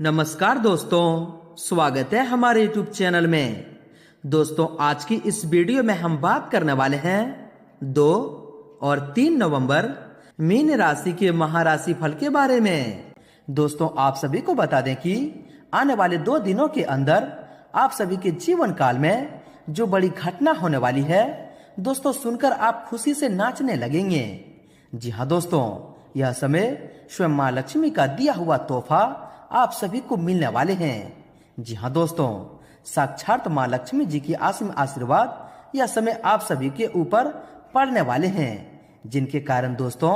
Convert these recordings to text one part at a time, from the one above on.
नमस्कार दोस्तों, स्वागत है हमारे YouTube चैनल में। दोस्तों, आज की इस वीडियो में हम बात करने वाले हैं 2 और 3 नवंबर मीन राशि के महाराशि फल के बारे में। दोस्तों, आप सभी को बता दें कि आने वाले 2 दिनों के अंदर आप सभी के जीवन काल में जो बड़ी घटना होने वाली है, दोस्तों सुनकर आप खुशी से नाचने लगेंगे। जी हाँ दोस्तों, यह समय स्वयं माँ लक्ष्मी का दिया हुआ तोहफा आप सभी को मिलने वाले हैं। जी हाँ दोस्तों, साक्षात माँ लक्ष्मी जी की असीम आशीर्वाद यह समय आप सभी के ऊपर पड़ने वाले हैं, जिनके कारण दोस्तों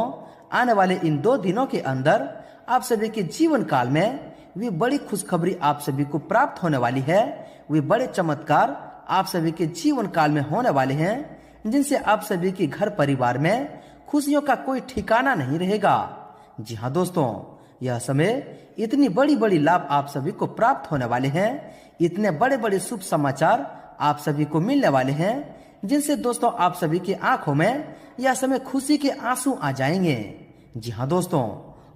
आने वाले इन 2 दिनों के अंदर आप सभी के जीवन काल में वे बड़ी खुशखबरी आप सभी को प्राप्त होने वाली है। वे बड़े चमत्कार आप सभी के जीवन काल में होने वाले हैं, जिनसे आप सभी के घर परिवार में खुशियों का कोई ठिकाना नहीं रहेगा। जी हाँ दोस्तों, यह समय इतनी बड़ी बड़ी लाभ आप सभी को प्राप्त होने वाले हैं, इतने बड़े बड़े शुभ समाचार आप सभी को मिलने वाले हैं, जिनसे दोस्तों आप सभी की आंखों में यह समय खुशी के आंसू आ जाएंगे। जी हाँ दोस्तों,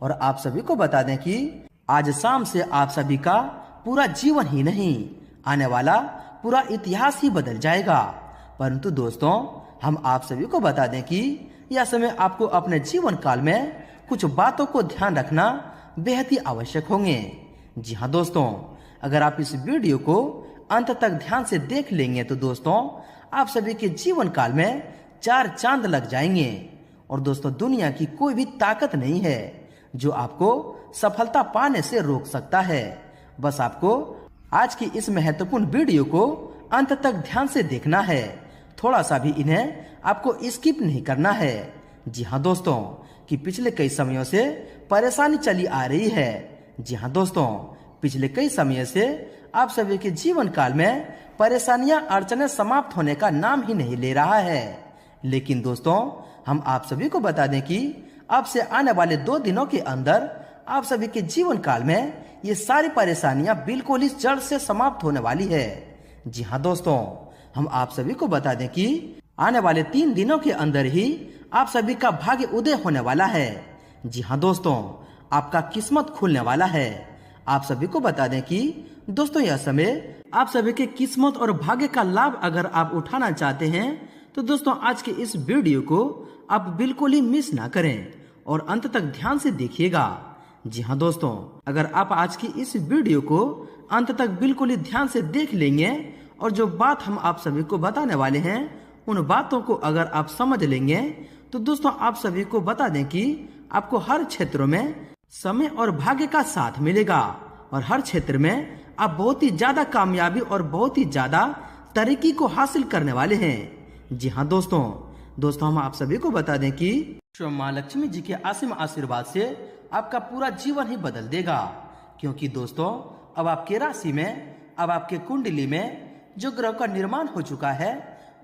और आप सभी को बता दें कि आज शाम से आप सभी का पूरा जीवन ही नहीं, आने वाला पूरा इतिहास ही बदल जाएगा। परंतु दोस्तों, हम आप सभी को बता दें कि यह समय आपको अपने जीवन काल में कुछ बातों को ध्यान रखना बेहद ही आवश्यक होंगे। जी हाँ दोस्तों, अगर आप इस वीडियो को अंत तक ध्यान से देख लेंगे तो दोस्तों आप सभी के जीवन काल में 4 चांद लग जाएंगे। और दोस्तों, दुनिया की कोई भी ताकत नहीं है जो आपको सफलता पाने से रोक सकता है। बस आपको आज की इस महत्वपूर्ण वीडियो को अंत तक ध्यान से देखना है, थोड़ा सा भी इन्हें आपको स्किप नहीं करना है। जी हाँ दोस्तों, कि पिछले कई समयों से परेशानी चली आ रही है। जी हाँ दोस्तों, पिछले कई समय से आप सभी के जीवन काल में परेशानियां अड़चने समाप्त होने का नाम ही नहीं ले रहा है। लेकिन दोस्तों, हम आप सभी को बता दें कि अब से आने वाले 2 दिनों के अंदर आप सभी के जीवन काल में ये सारी परेशानियां बिल्कुल इस जड़ से समाप्त होने वाली है। जी हाँ दोस्तों, हम आप सभी को बता दें कि आने वाले 3 दिनों के अंदर ही आप सभी का भाग्य उदय होने वाला है। जी हाँ दोस्तों, आपका किस्मत खुलने वाला है। आप सभी को बता दें कि दोस्तों यह समय आप सभी के किस्मत और भाग्य का लाभ अगर आप उठाना चाहते हैं तो दोस्तों आज के इस वीडियो को आप बिल्कुल ही मिस ना करें और अंत तक ध्यान से देखिएगा। जी हाँ दोस्तों, अगर आप आज की इस वीडियो को अंत तक बिल्कुल ही ध्यान से देख लेंगे और जो बात हम आप सभी को बताने वाले हैं उन बातों को अगर आप समझ लेंगे तो दोस्तों आप सभी को बता दें कि आपको हर क्षेत्रों में समय और भाग्य का साथ मिलेगा और हर क्षेत्र में आप बहुत ही ज्यादा कामयाबी और बहुत ही ज्यादा तरक्की को हासिल करने वाले हैं। जी हाँ दोस्तों, हम आप सभी को बता दें कि स्वयं माँ लक्ष्मी जी के असीम आशीर्वाद से आपका पूरा जीवन ही बदल देगा। क्योंकि दोस्तों अब आपके राशि में, अब आपके कुंडली में जो ग्रह का निर्माण हो चुका है,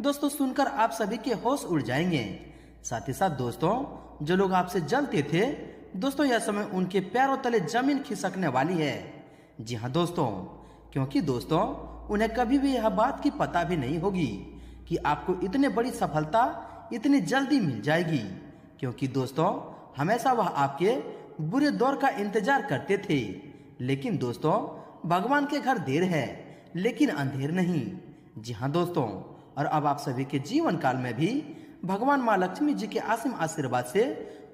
दोस्तों सुनकर आप सभी के होश उड़ जाएंगे। साथ ही साथ दोस्तों, जो लोग आपसे जलते थे दोस्तों यह समय उनके पैरों तले जमीन खिसकने वाली है। जी हाँ दोस्तों, क्योंकि दोस्तों उन्हें कभी भी यह बात की पता भी नहीं होगी कि आपको इतने बड़ी सफलता इतनी जल्दी मिल जाएगी। क्योंकि दोस्तों हमेशा वह आपके बुरे दौर का इंतजार करते थे। लेकिन दोस्तों भगवान के घर देर है लेकिन अंधेर नहीं। जी हाँ दोस्तों, और अब आप सभी के जीवन काल में भी भगवान माँ लक्ष्मी जी के असीम आशीर्वाद से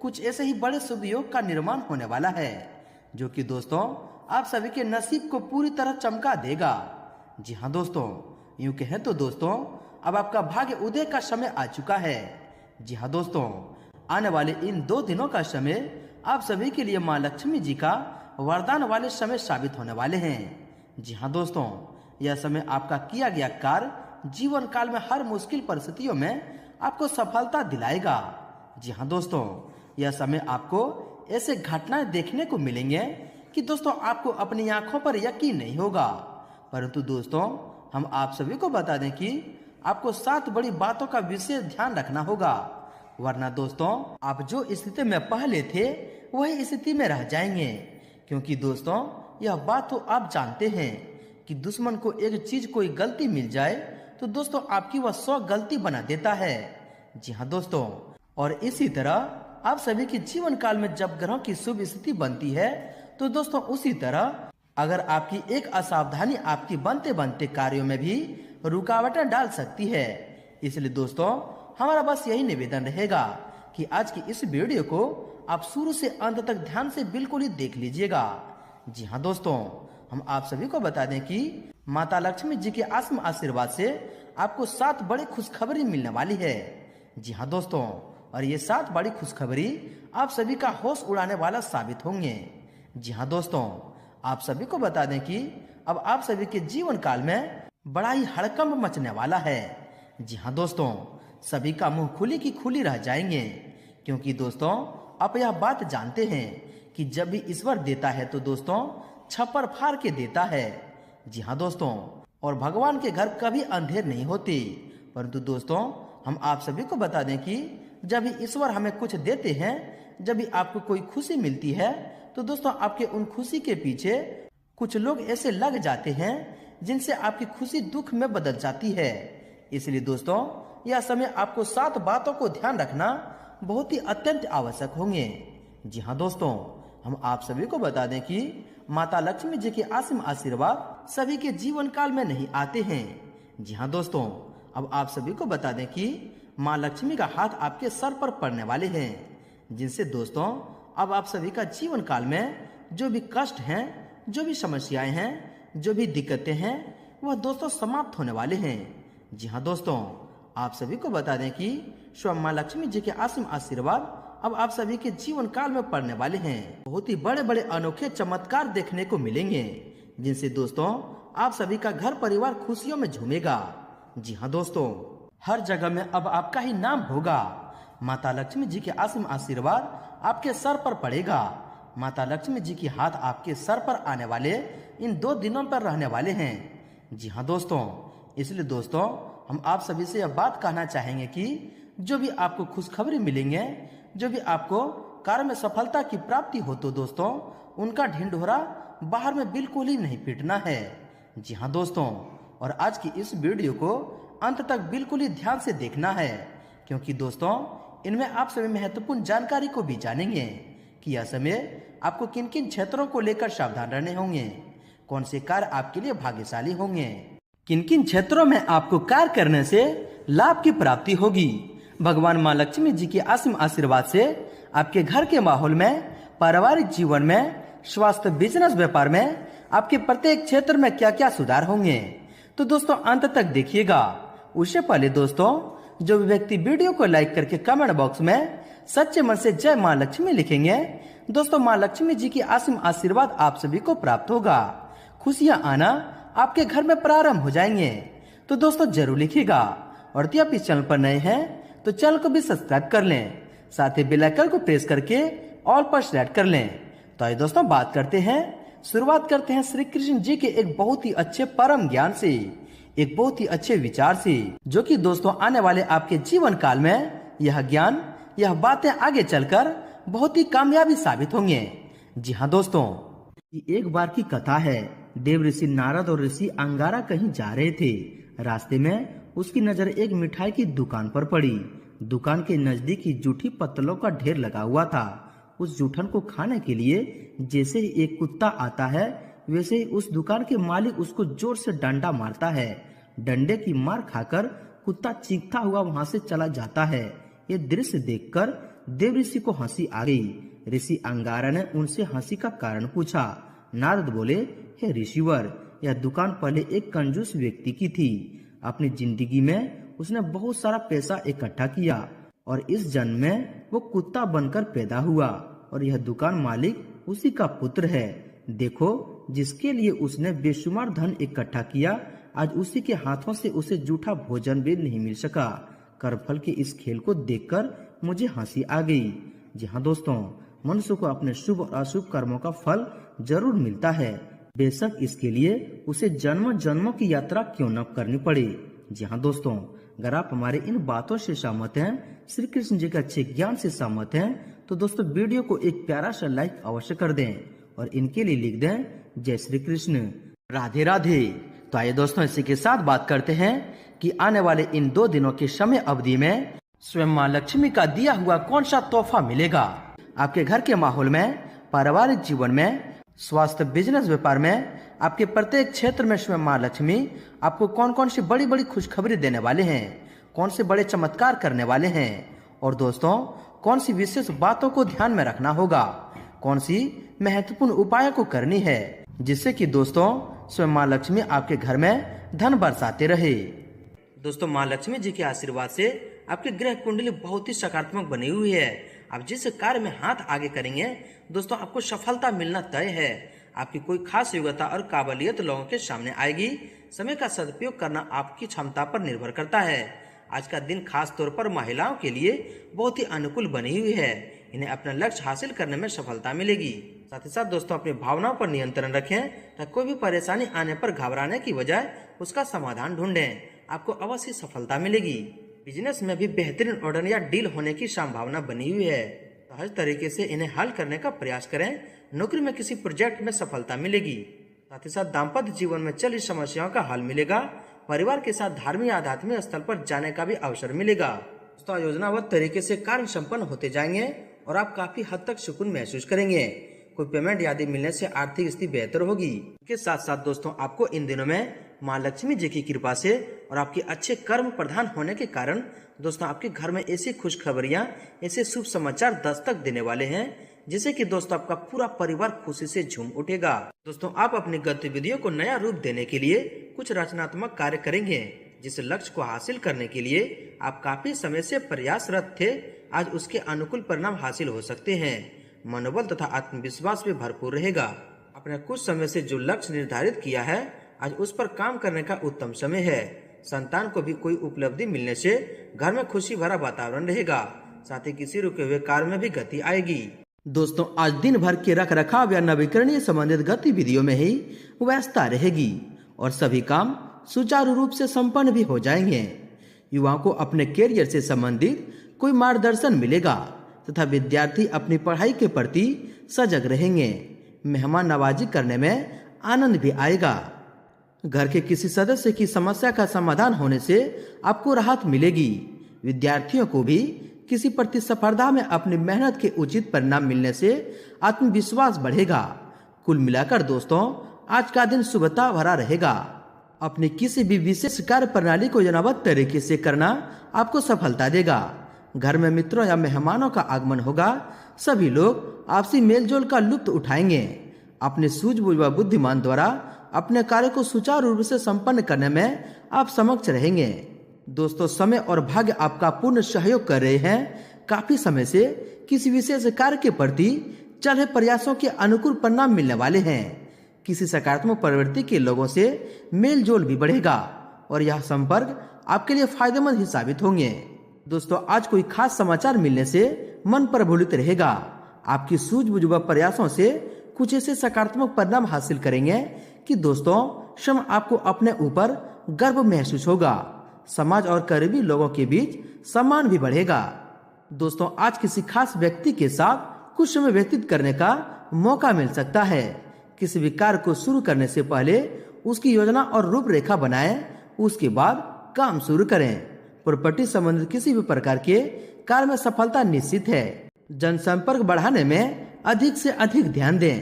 कुछ ऐसे ही बड़े शुभ योग का निर्माण होने वाला है, जो कि दोस्तों आप सभी के नसीब को पूरी तरह चमका देगा। जी हाँ दोस्तों, यूं कहें तो दोस्तों अब आपका भाग्य उदय का समय आ चुका है। जी हाँ दोस्तों, आने वाले इन 2 दिनों का समय आप सभी के लिए माँ लक्ष्मी जी का वरदान वाले समय साबित होने वाले हैं। जी हाँ दोस्तों, यह समय आपका किया गया कार्य जीवन काल में हर मुश्किल परिस्थितियों में आपको सफलता दिलाएगा। जी हाँ दोस्तों, यह समय आपको ऐसे घटनाएं देखने को मिलेंगे कि दोस्तों आपको अपनी आंखों पर यकीन नहीं होगा। परंतु दोस्तों हम आप सभी को बता दें कि आपको 7 बड़ी बातों का विशेष ध्यान रखना होगा, वरना दोस्तों आप जो स्थिति में पहले थे वही स्थिति में रह जाएंगे। क्योंकि दोस्तों यह बात तो आप जानते हैं कि दुश्मन को एक चीज कोई गलती मिल जाए तो दोस्तों आपकी वह 100 गलती बना देता है। जी हाँ दोस्तों, और इसी तरह आप सभी के जीवन काल में जब ग्रहों की शुभ स्थिति बनती है तो दोस्तों उसी तरह अगर आपकी एक असावधानी आपकी बनते बनते कार्यों में भी रुकावटें डाल सकती है। इसलिए दोस्तों हमारा बस यही निवेदन रहेगा कि आज की इस वीडियो को आप शुरू से अंत तक ध्यान से बिल्कुल ही देख लीजिएगा। जी हाँ दोस्तों, हम आप सभी को बता दें कि माता लक्ष्मी जी के आत्म आशीर्वाद से आपको 7 बड़ी खुशखबरी मिलने वाली है। जी हाँ दोस्तों, और ये 7 बड़ी खुशखबरी आप सभी का होश उड़ाने वाला साबित होंगे। जी हाँ दोस्तों, आप सभी को बता दें कि अब आप सभी के जीवन काल में बड़ा ही हड़कंप मचने वाला है। जी हाँ दोस्तों, सभी का मुंह खुली की खुली रह जाएंगे, क्योंकि दोस्तों आप यह बात जानते हैं कि जब भी ईश्वर देता है तो दोस्तों छप्पर फाड़ के देता है। जी हाँ दोस्तों, और भगवान के घर कभी अंधेर नहीं होते। परंतु दोस्तों हम आप सभी को बता दें कि जब भी ईश्वर हमें कुछ देते हैं, जब भी आपको कोई खुशी मिलती है, तो दोस्तों आपके उन खुशी के पीछे कुछ लोग ऐसे लग जाते हैं जिनसे आपकी खुशी दुख में बदल जाती है। इसलिए दोस्तों यह समय आपको 7 बातों को ध्यान रखना बहुत ही अत्यंत आवश्यक होंगे। जी हाँ दोस्तों, हम आप सभी को बता दें कि माता लक्ष्मी जी के असीम आशीर्वाद सभी के जीवन काल में नहीं आते हैं। जी हाँ दोस्तों, अब आप सभी को बता दें कि माँ लक्ष्मी का हाथ आपके सर पर पड़ने वाले हैं, जिनसे दोस्तों अब आप सभी का जीवन काल में जो भी कष्ट हैं, जो भी समस्याएं हैं, जो भी दिक्कतें हैं, वह दोस्तों समाप्त होने वाले हैं। जी हाँ दोस्तों, आप सभी को बता दें कि स्वयं माँ लक्ष्मी जी के असीम आशीर्वाद अब आप सभी के जीवन काल में पड़ने वाले हैं। बहुत ही बड़े बड़े अनोखे चमत्कार देखने को मिलेंगे, जिनसे दोस्तों आप सभी का घर परिवार खुशियों में झूमेगा। जी हाँ दोस्तों, हर जगह में अब आपका ही नाम होगा। माता लक्ष्मी जी के असीम आशीर्वाद आपके सर पर पड़ेगा। माता लक्ष्मी जी की हाथ आपके सर पर आने वाले इन 2 दिनों पर रहने वाले हैं। जी हाँ दोस्तों, इसलिए दोस्तों हम आप सभी से यह बात कहना चाहेंगे कि जो भी आपको खुशखबरी मिलेंगे, जो भी आपको कार्य में सफलता की प्राप्ति हो, तो दोस्तों उनका ढिंढोरा बाहर में बिल्कुल ही नहीं पीटना है। जी हाँ दोस्तों, और आज की इस वीडियो को अंत तक बिल्कुल ही ध्यान से देखना है, क्योंकि दोस्तों इनमें आप सभी महत्वपूर्ण जानकारी को भी जानेंगे कि यह समय आपको किन किन क्षेत्रों को लेकर सावधान रहने होंगे, कौन से कार्य आपके लिए भाग्यशाली होंगे, किन किन क्षेत्रों में आपको कार्य करने से लाभ की प्राप्ति होगी। भगवान माँ लक्ष्मी जी के असीम आशीर्वाद से आपके घर के माहौल में, पारिवारिक जीवन में, स्वास्थ्य, बिजनेस, व्यापार में आपके प्रत्येक क्षेत्र में क्या क्या सुधार होंगे, तो दोस्तों अंत तक देखिएगा। उससे पहले दोस्तों जो भी व्यक्ति वीडियो को लाइक करके कमेंट बॉक्स में सच्चे मन से जय माँ लक्ष्मी लिखेंगे, दोस्तों माँ लक्ष्मी जी की असीम आशीर्वाद आप सभी को प्राप्त होगा। खुशियाँ आना आपके घर में प्रारंभ हो जाएंगे। तो दोस्तों जरूर लिखिएगा, और यदि आप इस चैनल पर नए हैं तो चैनल को भी सब्सक्राइब कर लें, साथ ही बेल आइकन को प्रेस करके ऑल पर सेलेक्ट कर लें। तो आइए दोस्तों शुरुआत करते हैं श्री कृष्ण जी के एक बहुत ही अच्छे परम ज्ञान से, एक बहुत ही अच्छे विचार से, जो कि दोस्तों आने वाले आपके जीवन काल में यह ज्ञान, यह बातें आगे चलकर बहुत ही कामयाबी साबित होंगे। जी हाँ दोस्तों, एक बार की कथा है। देव ऋषि नारद और ऋषि अंगारा कहीं जा रहे थे। रास्ते में उसकी नजर एक मिठाई की दुकान पर पड़ी। दुकान के नजदीक ही जूठी पत्तलों का ढेर लगा हुआ था। उस जूठन को खाने के लिए जैसे ही एक कुत्ता आता है, वैसे ही उस दुकान के मालिक उसको जोर से डंडा मारता है। डंडे की मार खाकर कुत्ता चीखता हुआ वहां से चला जाता है। ये दृश्य देखकर देव ऋषि को हंसी आ गई। ऋषि अंगारा ने उनसे हंसी का कारण पूछा। नारद बोले, हे ऋषिवर, यह दुकान पहले एक कंजूस व्यक्ति की थी। अपनी जिंदगी में उसने बहुत सारा पैसा इकट्ठा किया और इस जन्म में वो कुत्ता बनकर पैदा हुआ, और यह दुकान मालिक उसी का पुत्र है। देखो, जिसके लिए उसने बेशुमार धन इकट्ठा किया, आज उसी के हाथों से उसे जूठा भोजन भी नहीं मिल सका। कर्मफल के इस खेल को देखकर मुझे हंसी आ गई। जी हाँ दोस्तों, मनुष्य को अपने शुभ और अशुभ कर्मों का फल जरूर मिलता है, बेशक इसके लिए उसे जन्मों जन्मों की यात्रा क्यों न करनी पड़े। जी हाँ दोस्तों, अगर आप हमारे इन बातों से सहमत हैं, श्री कृष्ण जी के अच्छे ज्ञान से सहमत हैं, तो दोस्तों वीडियो को एक प्यारा सा लाइक अवश्य कर दें और इनके लिए लिख दें जय श्री कृष्ण, राधे राधे। तो आइए दोस्तों इसी के साथ बात करते हैं कि आने वाले इन 2 दिनों की समय अवधि में स्वयं माँ लक्ष्मी का दिया हुआ कौन सा तोहफा मिलेगा आपके घर के माहौल में, पारिवारिक जीवन में, स्वास्थ्य, बिजनेस, व्यापार में आपके प्रत्येक क्षेत्र में स्वयं माँ लक्ष्मी आपको कौन कौन सी बड़ी बड़ी खुशखबरी देने वाले हैं, कौन से बड़े चमत्कार करने वाले हैं, और दोस्तों कौन सी विशेष बातों को ध्यान में रखना होगा, कौन सी महत्वपूर्ण उपायों को करनी है, जिससे कि दोस्तों स्वयं माँ लक्ष्मी आपके घर में धन बरसाते रहे। दोस्तों माँ लक्ष्मी जी के आशीर्वाद से आपकी ग्रह कुंडली बहुत ही सकारात्मक बनी हुई है। आप जिस कार्य में हाथ आगे करेंगे दोस्तों आपको सफलता मिलना तय है। आपकी कोई खास योग्यता और काबिलियत लोगों के सामने आएगी। समय का सदुपयोग करना आपकी क्षमता पर निर्भर करता है। आज का दिन खास तौर पर महिलाओं के लिए बहुत ही अनुकूल बनी हुई है। इन्हें अपना लक्ष्य हासिल करने में सफलता मिलेगी। साथ ही साथ दोस्तों अपनी भावनाओं पर नियंत्रण रखें, ताकि कोई भी परेशानी आने पर घबराने की बजाय उसका समाधान ढूंढें। आपको अवश्य सफलता मिलेगी। बिजनेस में भी बेहतरीन ऑर्डर या डील होने की संभावना बनी हुई है। सहज तरीके से इन्हें हल करने का प्रयास करें। नौकरी में किसी प्रोजेक्ट में सफलता मिलेगी। साथ ही साथ दाम्पत्य जीवन में चली समस्याओं का हल मिलेगा। परिवार के साथ धार्मिक आध्यात्मिक स्थल पर जाने का भी अवसर मिलेगा। दोस्तों योजनाबद्ध तरीके से कार्य संपन्न होते जाएंगे और आप काफी हद तक सुकून महसूस करेंगे। कोई पेमेंट आदि मिलने से आर्थिक स्थिति बेहतर होगी। इसके साथ साथ दोस्तों आपको इन दिनों में माँ लक्ष्मी जी की कृपा से और आपके अच्छे कर्म प्रधान होने के कारण दोस्तों आपके घर में ऐसी खुशखबरियां, ऐसे शुभ समाचार दस्तक देने वाले हैं, जिससे कि दोस्तों आपका पूरा परिवार खुशी से झूम उठेगा। दोस्तों आप अपनी गतिविधियों को नया रूप देने के लिए कुछ रचनात्मक कार्य करेंगे, जिस लक्ष्य को हासिल करने के लिए आप काफी समय से प्रयासरत थे। आज उसके अनुकूल परिणाम हासिल हो सकते हैं। मनोबल तथा आत्मविश्वास भी भरपूर रहेगा। अपने कुछ समय से जो लक्ष्य निर्धारित किया है आज उस पर काम करने का उत्तम समय है। संतान को भी कोई उपलब्धि मिलने से घर में खुशी भरा वातावरण रहेगा। साथ ही किसी रुके हुए कार्य में भी गति आएगी। दोस्तों आज दिन भर के रख रखाव या नवीकरणीय संबंधित गतिविधियों में ही व्यस्तता रहेगी और सभी काम सुचारू रूप से संपन्न भी हो जाएंगे। युवाओं को अपने कैरियर से संबंधित कोई मार्गदर्शन मिलेगा तथा विद्यार्थी अपनी पढ़ाई के प्रति सजग रहेंगे। मेहमान नवाजी करने में आनंद भी आएगा। घर के किसी सदस्य की समस्या का समाधान होने से आपको राहत मिलेगी। विद्यार्थियों को भी किसी प्रतिस्पर्धा में अपनी मेहनत के उचित परिणाम मिलने से आत्मविश्वास बढ़ेगा। कुल मिलाकर दोस्तों आज का दिन शुभता भरा रहेगा। अपनी किसी भी विशेष कार्य प्रणाली को योजनाबद्ध तरीके से करना आपको सफलता देगा। घर में मित्रों या मेहमानों का आगमन होगा। सभी लोग आपसी मेलजोल का लुत्फ उठाएंगे। अपने सूझबूझ व बुद्धिमान द्वारा अपने कार्य को सुचारू रूप से संपन्न करने में आप समक्ष रहेंगे। दोस्तों समय और भाग्य आपका पूर्ण सहयोग कर रहे हैं। काफी समय से किसी विशेष कार्य के प्रति चल रहे प्रयासों के अनुकूल परिणाम मिलने वाले हैं। किसी सकारात्मक प्रवृत्ति के लोगों से मेल जोल भी बढ़ेगा और यह संपर्क आपके लिए फायदेमंद ही साबित होंगे। दोस्तों आज कोई खास समाचार मिलने से मन प्रफुल्लित रहेगा। आपकी सूझबूझ व प्रयासों से कुछ ऐसे सकारात्मक परिणाम हासिल करेंगे कि दोस्तों स्वयं आपको अपने ऊपर गर्व महसूस होगा। समाज और करीबी लोगों के बीच सम्मान भी बढ़ेगा। दोस्तों आज किसी खास व्यक्ति के साथ कुछ समय व्यतीत करने का मौका मिल सकता है। किसी भी कार्य को शुरू करने से पहले उसकी योजना और रूपरेखा बनाएं, उसके बाद काम शुरू करें। प्रॉपर्टी संबंधित किसी भी प्रकार के कार्य में सफलता निश्चित है। जनसंपर्क बढ़ाने में अधिक से अधिक ध्यान दें।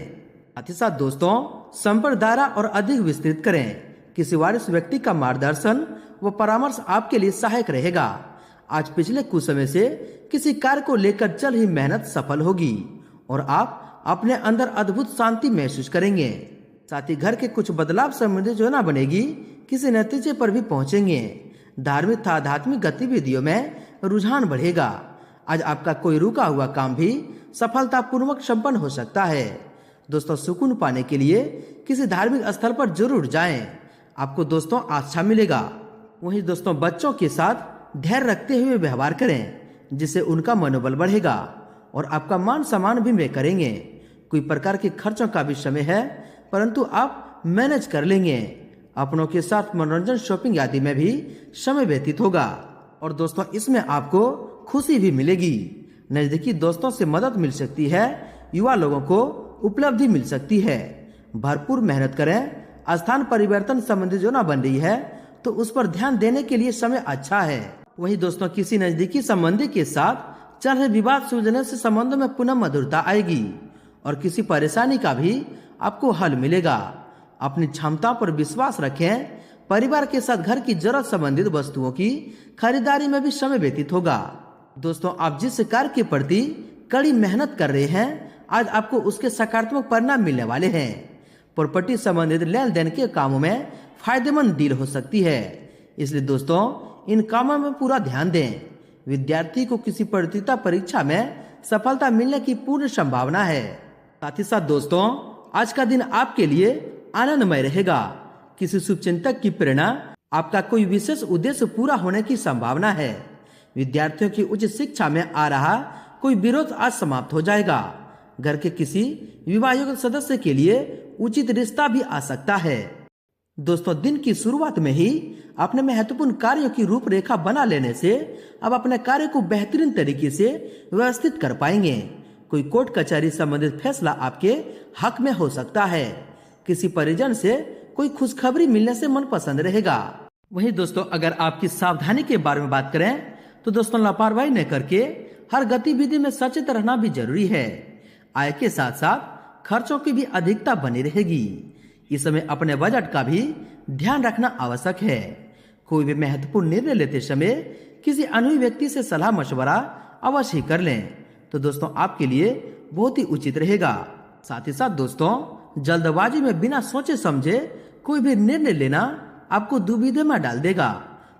साथ ही साथ दोस्तों संपर्क दायरा और अधिक विस्तृत करें। किसी वरिष्ठ व्यक्ति का मार्गदर्शन व परामर्श आपके लिए सहायक रहेगा। आज पिछले कुछ समय से किसी कार्य को लेकर चल रही मेहनत सफल होगी और आप अपने अंदर अद्भुत शांति महसूस करेंगे। साथ ही घर के कुछ बदलाव संबंधी योजना बनेगी। किसी नतीजे पर भी पहुंचेंगे। धार्मिक तथा आध्यात्मिक गतिविधियों में रुझान बढ़ेगा। आज आपका कोई रुका हुआ काम भी सफलतापूर्वक संपन्न हो सकता है। दोस्तों सुकून पाने के लिए किसी धार्मिक स्थल पर जरूर जाएं। आपको दोस्तों आस्था मिलेगा। वहीं दोस्तों बच्चों के साथ धैर्य रखते हुए व्यवहार करें, जिससे उनका मनोबल बढ़ेगा और आपका मान सम्मान भी वे करेंगे। कोई प्रकार के खर्चों का भी समय है, परंतु आप मैनेज कर लेंगे। अपनों के साथ मनोरंजन, शॉपिंग आदि में भी समय व्यतीत होगा और दोस्तों इसमें आपको खुशी भी मिलेगी। नजदीकी दोस्तों से मदद मिल सकती है। युवा लोगों को उपलब्धि मिल सकती है। भरपूर मेहनत करें। स्थान परिवर्तन संबंधी योजना बन रही है तो उस पर ध्यान देने के लिए समय अच्छा है। वहीं दोस्तों किसी नजदीकी संबंधी के साथ चल रहे विवाद सुलझने से संबंधों में पुनः मधुरता आएगी और किसी परेशानी का भी आपको हल मिलेगा। अपनी क्षमता पर विश्वास रखें। परिवार के साथ घर की जरूरत संबंधित वस्तुओं की खरीदारी में भी समय व्यतीत होगा। दोस्तों, आप जिस कार्य के प्रति कड़ी मेहनत कर रहे हैं, आज आपको उसके सकारात्मक परिणाम मिलने वाले हैं। प्रॉपर्टी संबंधित लेन देन के कामों में फायदेमंद डील हो सकती है, इसलिए दोस्तों इन कामों में पूरा ध्यान दें। विद्यार्थी को किसी प्रतियोगिता परीक्षा में सफलता मिलने की पूर्ण संभावना है। साथ ही साथ दोस्तों, आज का दिन आपके लिए आनंदमय रहेगा। किसी शुभचिंतक की प्रेरणा, आपका कोई विशेष उद्देश्य पूरा होने की संभावना है। विद्यार्थियों की उच्च शिक्षा में आ रहा कोई विरोध आज समाप्त हो जाएगा। घर के किसी विवाहित सदस्य के लिए उचित रिश्ता भी आ सकता है। दोस्तों, दिन की शुरुआत में ही अपने महत्वपूर्ण कार्यों की रूपरेखा बना लेने से अब अपने कार्य को बेहतरीन तरीके से व्यवस्थित कर पाएंगे। कोई कोर्ट कचहरी संबंधित फैसला आपके हक में हो सकता है। किसी परिजन से कोई खुशखबरी मिलने से मन पसंद रहेगा। वहीं दोस्तों, अगर आपकी सावधानी के बारे में बात करें तो दोस्तों, लापरवाही न करके हर गतिविधि में सचेत रहना भी जरूरी है। आय के साथ साथ खर्चों की भी अधिकता बनी रहेगी। इस समय अपने बजट का भी ध्यान रखना आवश्यक है। कोई भी महत्वपूर्ण निर्णय लेते समय किसी अनुभवी व्यक्ति से सलाह मशवरा अवश्य ही कर लें, तो दोस्तों आपके लिए बहुत ही उचित रहेगा। साथ ही साथ दोस्तों, जल्दबाजी में बिना सोचे समझे कोई भी निर्णय लेना आपको दुविधा में डाल देगा।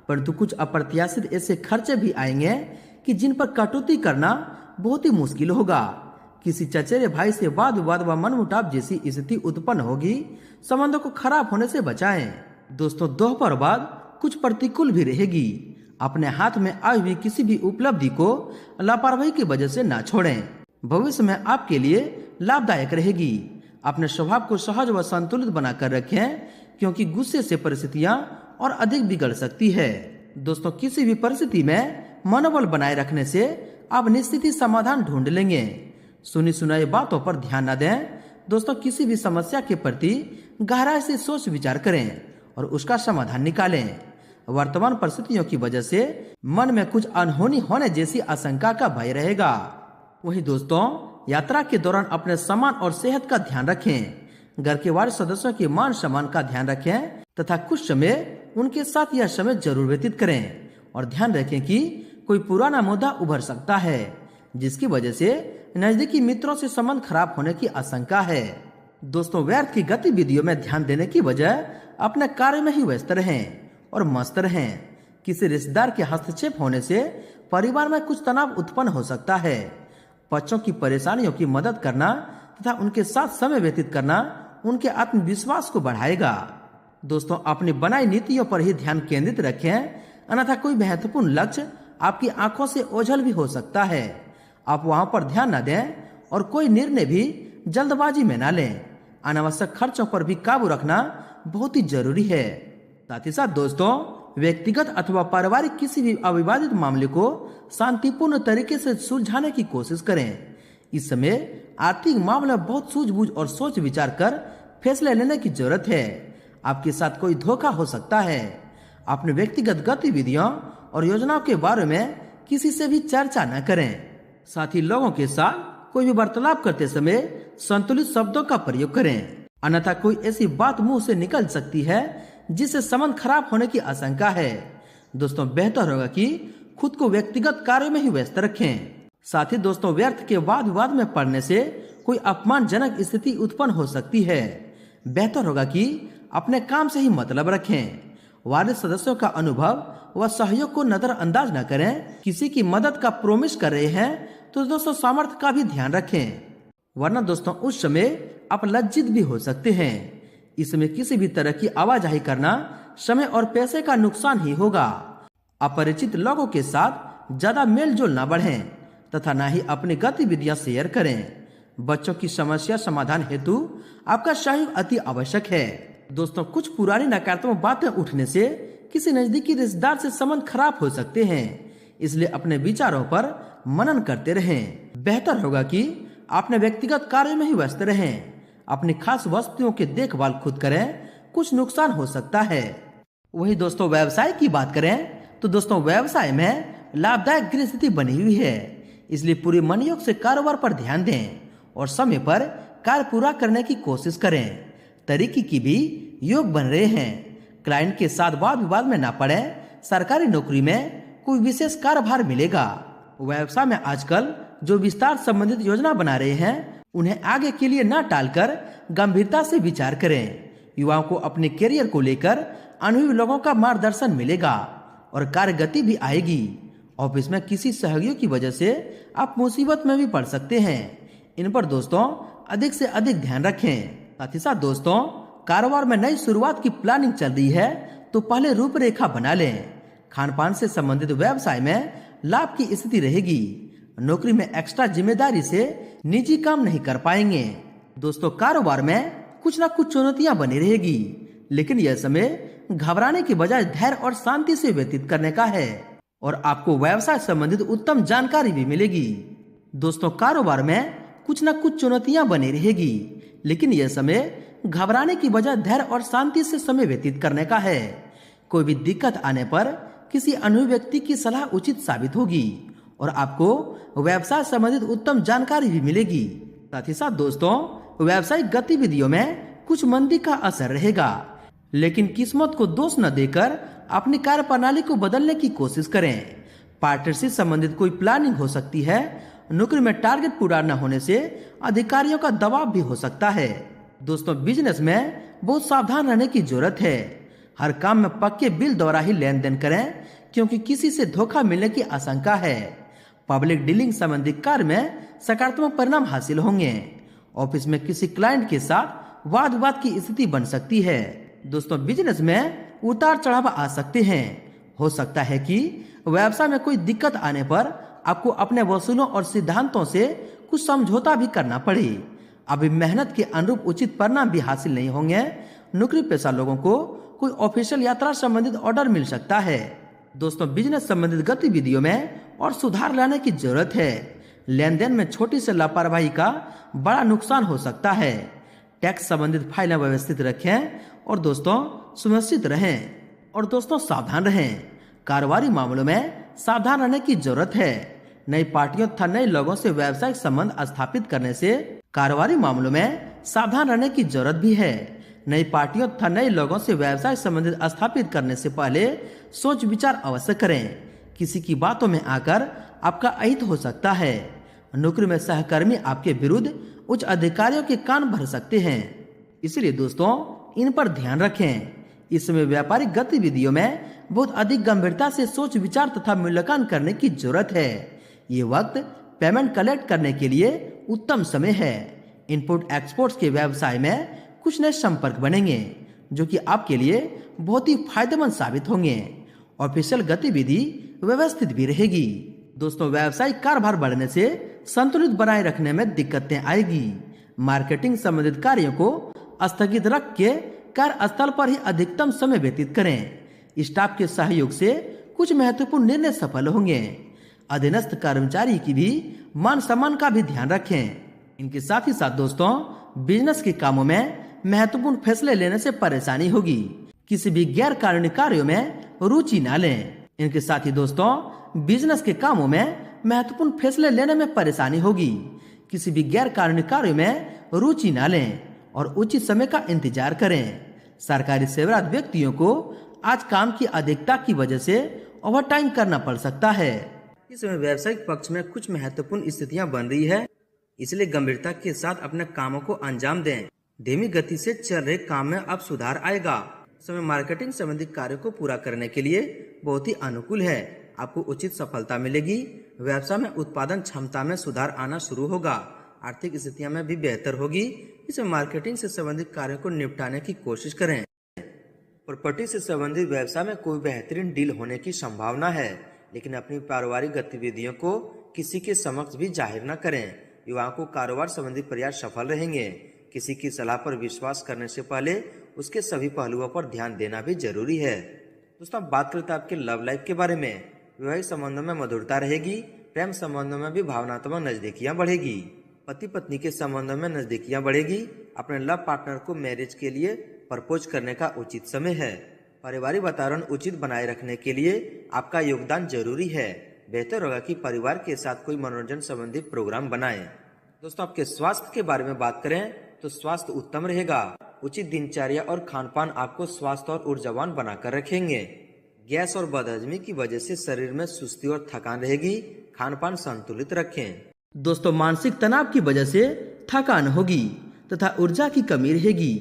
परंतु कुछ अप्रत्याशित ऐसे खर्चे भी आएंगे कि जिन पर कटौती करना बहुत ही मुश्किल होगा। किसी चचेरे भाई से वाद विवाद व मनमुटाव जैसी स्थिति उत्पन्न होगी। संबंधों को खराब होने से बचाएं। दोस्तों, दोपहर बाद कुछ प्रतिकूल भी रहेगी। अपने हाथ में आई हुई किसी भी उपलब्धि को लापरवाही की वजह से ना छोड़ें। भविष्य में आपके लिए लाभदायक रहेगी। अपने स्वभाव को सहज व संतुलित बनाकर रखें, क्योंकि गुस्से से परिस्थितियां और अधिक बिगड़ सकती है। दोस्तों, किसी भी परिस्थिति में मनोबल बनाए रखने से आप निश्चित ही समाधान ढूंढ लेंगे। सुनी सुनाई बातों पर ध्यान न दें। दोस्तों, किसी भी समस्या के प्रति गहराई से सोच विचार करें और उसका समाधान निकालें। वर्तमान परिस्थितियों की वजह से मन में कुछ अनहोनी होने जैसी आशंका का भय रहेगा। वहीं दोस्तों, यात्रा के दौरान अपने सामान और सेहत का ध्यान रखें। घर के वार्ड सदस्यों के मान सम्मान का ध्यान रखें तथा कुछ समय उनके साथ यह समय जरूर व्यतीत करें। और ध्यान रखें कि कोई पुराना मुद्दा उभर सकता है, जिसकी वजह से नजदीकी मित्रों से संबंध खराब होने की आशंका है। दोस्तों, व्यर्थ की गतिविधियों में ध्यान देने की बजाय अपने कार्य में ही व्यस्त रहें और मस्त रहें। किसी रिश्तेदार के हस्तक्षेप होने से परिवार में कुछ तनाव उत्पन्न हो सकता है। बच्चों की परेशानियों की मदद करना तथा उनके साथ समय व्यतीत करना उनके आत्मविश्वास को बढ़ाएगा। दोस्तों, अपनी बनाई नीतियों पर ही ध्यान केंद्रित रखें, अन्यथा कोई महत्वपूर्ण लक्ष्य आपकी आंखों से ओझल भी हो सकता है। आप वहां पर ध्यान न दें और कोई निर्णय भी जल्दबाजी में न लें। अनावश्यक खर्चों पर भी काबू रखना बहुत ही जरूरी है। साथ ही साथ दोस्तों, व्यक्तिगत अथवा पारिवारिक किसी भी अविवादित मामले को शांतिपूर्ण तरीके से सुलझाने की कोशिश करें। इस समय आर्थिक मामले में बहुत सूझबूझ और सोच विचार कर फैसले लेने की जरूरत है। आपके साथ कोई धोखा हो सकता है। अपने व्यक्तिगत गतिविधियों और योजनाओं के बारे में किसी से भी चर्चा न करें। साथ ही लोगों के साथ कोई भी वार्तालाप करते समय संतुलित शब्दों का प्रयोग करें, अन्यथा कोई ऐसी बात मुंह से निकल सकती है जिससे संबंध खराब होने की आशंका है। दोस्तों, बेहतर होगा कि खुद को व्यक्तिगत कार्य में ही व्यस्त रखें। साथ ही दोस्तों, व्यर्थ के वाद विवाद में पड़ने से कोई अपमानजनक स्थिति उत्पन्न हो सकती है। बेहतर होगा कि अपने काम से ही मतलब रखें। वार्ड सदस्यों का अनुभव व सहयोग को नजरअंदाज न करें। किसी की मदद का प्रोमिस कर रहे हैं तो दोस्तों सामर्थ्य का भी ध्यान रखें, वरना दोस्तों उस समय आप लज्जित भी हो सकते हैं। इसमें किसी भी तरह की आवाजाही करना समय और पैसे का नुकसान ही होगा। अपरिचित लोगों के साथ ज्यादा मेल जोल न बढ़ें तथा न ही अपनी गतिविधियां शेयर करें। बच्चों की समस्या समाधान हेतु आपका सहयोग अति आवश्यक है। दोस्तों, कुछ पुरानी नकारात्मक बातें उठने से किसी नजदीकी रिश्तेदार से संबंध खराब हो सकते हैं, इसलिए अपने विचारों पर मनन करते रहें। बेहतर होगा कि अपने व्यक्तिगत कार्य में ही व्यस्त रहें। अपनी खास वस्तुओं की देखभाल खुद करें, कुछ नुकसान हो सकता है। वही दोस्तों, व्यवसाय की बात करें तो दोस्तों व्यवसाय में लाभदायक गृह स्थिति बनी हुई है, इसलिए पूरे मनयोग से कारोबार पर ध्यान दें और समय पर कार्य पूरा करने की कोशिश करें। तरीके की भी योग बन रहे हैं। क्लाइंट के साथ वाद विवाद में ना पड़े। सरकारी नौकरी में कोई विशेष कार्यभार मिलेगा। व्यवसाय में आजकल जो विस्तार संबंधित योजना बना रहे हैं उन्हें आगे के लिए न टालकर गंभीरता से विचार करें। युवाओं को अपने करियर को लेकर अनुभवी लोगों का मार्गदर्शन मिलेगा और कार्य गति भी आएगी। ऑफिस में किसी सहयोगी की वजह से आप मुसीबत में भी पड़ सकते हैं। इन पर दोस्तों अधिक से अधिक ध्यान रखें। साथ ही साथ दोस्तों कारोबार में नई शुरुआत की प्लानिंग चल रही है तो पहले रूपरेखा बना लें। खान पान से संबंधित व्यवसाय में लाभ की स्थिति रहेगी। नौकरी में एक्स्ट्रा जिम्मेदारी से निजी काम नहीं कर पाएंगे। दोस्तों कारोबार में कुछ ना कुछ चुनौतियां बनी रहेगी, लेकिन यह समय घबराने की बजाय धैर्य और शांति से व्यतीत करने का है और आपको व्यवसाय संबंधित उत्तम जानकारी भी मिलेगी। दोस्तों कारोबार में कुछ ना कुछ चुनौतियां बनी रहेगी, लेकिन यह समय घबराने की बजाय धैर्य और शांति से समय व्यतीत करने का है। कोई भी दिक्कत आने पर किसी अनुभवी व्यक्ति की सलाह उचित साबित होगी और आपको व्यवसाय संबंधित उत्तम जानकारी भी मिलेगी। साथ ही साथ दोस्तों व्यावसायिक गतिविधियों में कुछ मंदी का असर रहेगा, लेकिन किस्मत को दोष न देकर अपनी कार्य प्रणाली को बदलने की कोशिश करें। पार्टनरशिप संबंधित कोई प्लानिंग हो सकती है। नौकरी में टारगेट पूरा न होने से अधिकारियों का दबाव भी हो सकता है। दोस्तों बिजनेस में बहुत सावधान रहने की जरूरत है। हर काम में पक्के बिल द्वारा ही लेन देन करें, क्योंकि किसी से धोखा मिलने की आशंका है। पब्लिक डीलिंग संबंधी कार्य में सकारात्मक परिणाम हासिल होंगे। ऑफिस में किसी क्लाइंट के साथ वाद विवाद की स्थिति बन सकती है। दोस्तों बिजनेस में उतार चढ़ाव आ सकते हैं। हो सकता है कि व्यवसाय में कोई दिक्कत आने पर आपको अपने वसूलों और सिद्धांतों से कुछ समझौता भी करना पड़े। अभी मेहनत के अनुरूप उचित परिणाम भी हासिल नहीं होंगे। नौकरी पेशा लोगों को कोई ऑफिशियल यात्रा संबंधित ऑर्डर मिल सकता है। दोस्तों बिजनेस संबंधित गतिविधियों में और सुधार लाने की जरूरत है। लेन देन में छोटी से लापरवाही का बड़ा नुकसान हो सकता है। टैक्स संबंधित फाइलें व्यवस्थित रखें और दोस्तों सुनिश्चित रहें और दोस्तों सावधान रहें। कारोबारी मामलों में सावधान रहने की जरूरत है। नई पार्टियों तथा नए लोगों से व्यावसायिक संबंध स्थापित करने से कारोबारी मामलों में सावधान रहने की जरूरत भी है। नई पार्टियों तथा नए लोगों से व्यवसाय संबंधित स्थापित करने से पहले सोच विचार अवश्य करें। किसी की बातों में आकर आपका अहित हो सकता है। नौकरी में सहकर्मी आपके विरुद्ध उच्च अधिकारियों के कान भर सकते हैं, इसलिए दोस्तों इन पर ध्यान रखें। इस समय व्यापारिक गतिविधियों में बहुत अधिक गंभीरता से सोच विचार तथा मूल्यांकन करने की जरूरत है। ये वक्त पेमेंट कलेक्ट करने के लिए उत्तम समय है। इनपुट एक्सपोर्ट्स के व्यवसाय में कुछ नए संपर्क बनेंगे जो कि आपके लिए बहुत ही फायदेमंद साबित होंगे। ऑफिशियल गतिविधि व्यवस्थित भी रहेगी। दोस्तों व्यावसायिक कारोबार बढ़ने से संतुलित बनाए रखने में दिक्कतें आएगी। मार्केटिंग संबंधित कार्यों को स्थगित रख के कार्यस्थल पर ही अधिकतम समय व्यतीत करें। स्टाफ के सहयोग से कुछ महत्वपूर्ण निर्णय सफल होंगे। अधीनस्थ कर्मचारी की भी मान सम्मान का भी ध्यान रखें। इनके साथ ही साथ दोस्तों बिजनेस के कामों में महत्वपूर्ण फैसले लेने से परेशानी होगी। किसी भी गैर कानूनी कार्यों में रुचि न लें। इनके साथ ही दोस्तों बिजनेस के कामों में महत्वपूर्ण फैसले लेने में परेशानी होगी। किसी भी गैर कानूनी कार्यों में रुचि न लें और उचित समय का इंतजार करें। सरकारी सेवारत व्यक्तियों को आज काम की अधिकता की वजह से ओवर टाइम करना पड़ सकता है। इस समय व्यावसायिक पक्ष में कुछ महत्वपूर्ण स्थितियां बन रही है, इसलिए गंभीरता के साथ अपने कामों को अंजाम दें। धीमी गति से चल रहे काम में अब सुधार आएगा। समय मार्केटिंग संबंधी कार्यों को पूरा करने के लिए बहुत ही अनुकूल है। आपको उचित सफलता मिलेगी। व्यवसाय में उत्पादन क्षमता में सुधार आना शुरू होगा। आर्थिक स्थितियां में भी बेहतर होगी। इसमें मार्केटिंग से संबंधित कार्यों को निपटाने की कोशिश करें। प्रॉपर्टी से संबंधित व्यवसाय में कोई बेहतरीन डील होने की संभावना है, लेकिन अपनी पारिवारिक गतिविधियों को किसी के समक्ष भी जाहिर न करें। युवाओं को कारोबार संबंधी प्रयास सफल रहेंगे। किसी की सलाह पर विश्वास करने से पहले उसके सभी पहलुओं पर ध्यान देना भी जरूरी है। दोस्तों बात करते हैं आपके लव लाइफ के बारे में। वैवाहिक संबंधों में मधुरता रहेगी। प्रेम संबंधों में भी भावनात्मक नजदीकियां बढ़ेगी। पति पत्नी के संबंधों में नजदीकियां बढ़ेगी। अपने लव पार्टनर को मैरिज के लिए प्रपोज करने का उचित समय है। पारिवारिक वातावरण उचित बनाए रखने के लिए आपका योगदान जरूरी है। बेहतर होगा कि परिवार के साथ कोई मनोरंजन संबंधी प्रोग्राम बनाएं। दोस्तों आपके स्वास्थ्य के बारे में बात करें तो स्वास्थ्य उत्तम रहेगा। उचित दिनचर्या और खान पान आपको स्वास्थ्य और ऊर्जावान बनाकर रखेंगे। गैस और बदहजमी की वजह से शरीर में सुस्ती और थकान रहेगी। खान पान संतुलित रखें। दोस्तों मानसिक तनाव की वजह से थकान होगी तथा ऊर्जा की कमी रहेगी।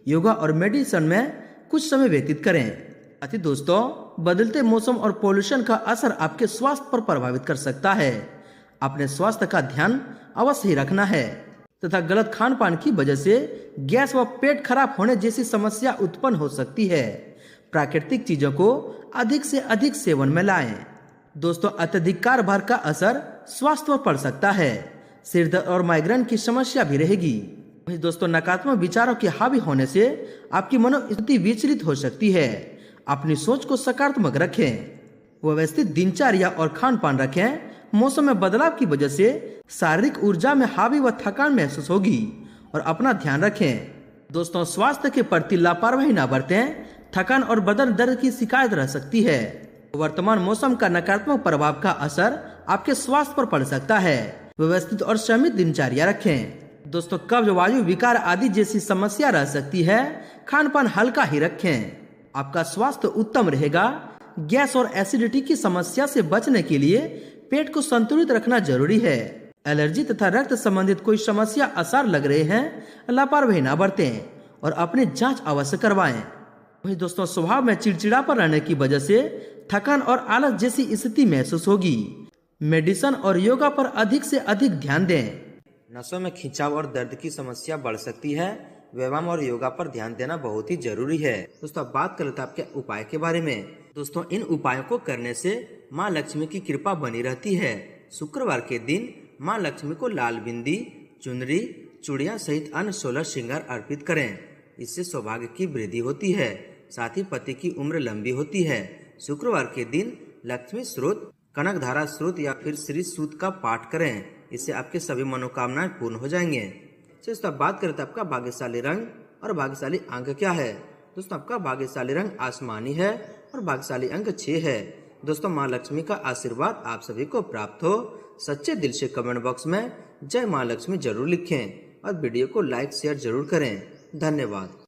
योगा और मेडिटेशन में कुछ समय व्यतीत करें। साथ ही दोस्तों बदलते मौसम और पोल्यूशन का असर आपके स्वास्थ्य पर प्रभावित कर सकता है। अपने स्वास्थ्य का ध्यान अवश्य ही रखना है तथा गलत खान पान की वजह से गैस व पेट खराब होने जैसी समस्या उत्पन्न हो सकती है। प्राकृतिक चीजों को अधिक से अधिक सेवन में लाएं। दोस्तों अत्यधिक कार्यभार का असर स्वास्थ्य पर पड़ सकता है। सिर दर्द और माइग्रेन की समस्या भी रहेगी। वहीं दोस्तों नकारात्मक विचारों के हावी होने से आपकी मनोस्थिति विचलित हो सकती है। अपनी सोच को सकारात्मक रखें। व्यवस्थित दिनचर्या और खान पान रखें। मौसम में बदलाव की वजह से शारीरिक ऊर्जा में हावी व थकान महसूस होगी और अपना ध्यान रखें। दोस्तों स्वास्थ्य के प्रति लापरवाही न बरतें। थकान और बदन दर्द की शिकायत रह सकती है। वर्तमान मौसम का नकारात्मक प्रभाव का असर आपके स्वास्थ्य पर पड़ सकता है। व्यवस्थित और संयमित दिनचर्या रखें। दोस्तों कब्ज, वायु विकार आदि जैसी समस्या रह सकती है। खान पान हल्का ही रखें। आपका स्वास्थ्य उत्तम रहेगा। गैस और एसिडिटी की समस्या से बचने के लिए पेट को संतुलित रखना जरूरी है। एलर्जी तथा रक्त संबंधित कोई समस्या आसार लग रहे हैं, लापरवाही न बरतें और अपनी जांच अवश्य करवाएं। वहीं दोस्तों स्वभाव में चिड़चिड़ापन रहने की वजह से थकान और आलस जैसी स्थिति महसूस होगी। मेडिसिन और योगा पर अधिक से अधिक ध्यान दें। नसों में खिंचाव और दर्द की समस्या बढ़ सकती है। व्यायाम और योगा पर ध्यान देना बहुत ही जरूरी है। दोस्तों अब बात कर लेते हैं आपके उपाय के बारे में। दोस्तों इन उपायों को करने से माँ लक्ष्मी की कृपा बनी रहती है। शुक्रवार के दिन माँ लक्ष्मी को लाल बिंदी, चुनरी, चूड़ियां सहित अन्य 16 श्रृंगार अर्पित करें। इससे सौभाग्य की वृद्धि होती है। साथ ही पति की उम्र लंबी होती है। शुक्रवार के दिन लक्ष्मी स्रोत, कनक धारा स्रोत या फिर श्री सूक्त का पाठ करें। इससे आपके सभी मनोकामनाएं पूर्ण हो जाएंगे। दोस्तों बात करें तो आपका भाग्यशाली रंग और भाग्यशाली अंक क्या है। दोस्तों आपका भाग्यशाली रंग आसमानी है और भाग्यशाली अंक 6 है। दोस्तों माँ लक्ष्मी का आशीर्वाद आप सभी को प्राप्त हो। सच्चे दिल से कमेंट बॉक्स में जय माँ लक्ष्मी जरूर लिखें और वीडियो को लाइक शेयर जरूर करें। धन्यवाद।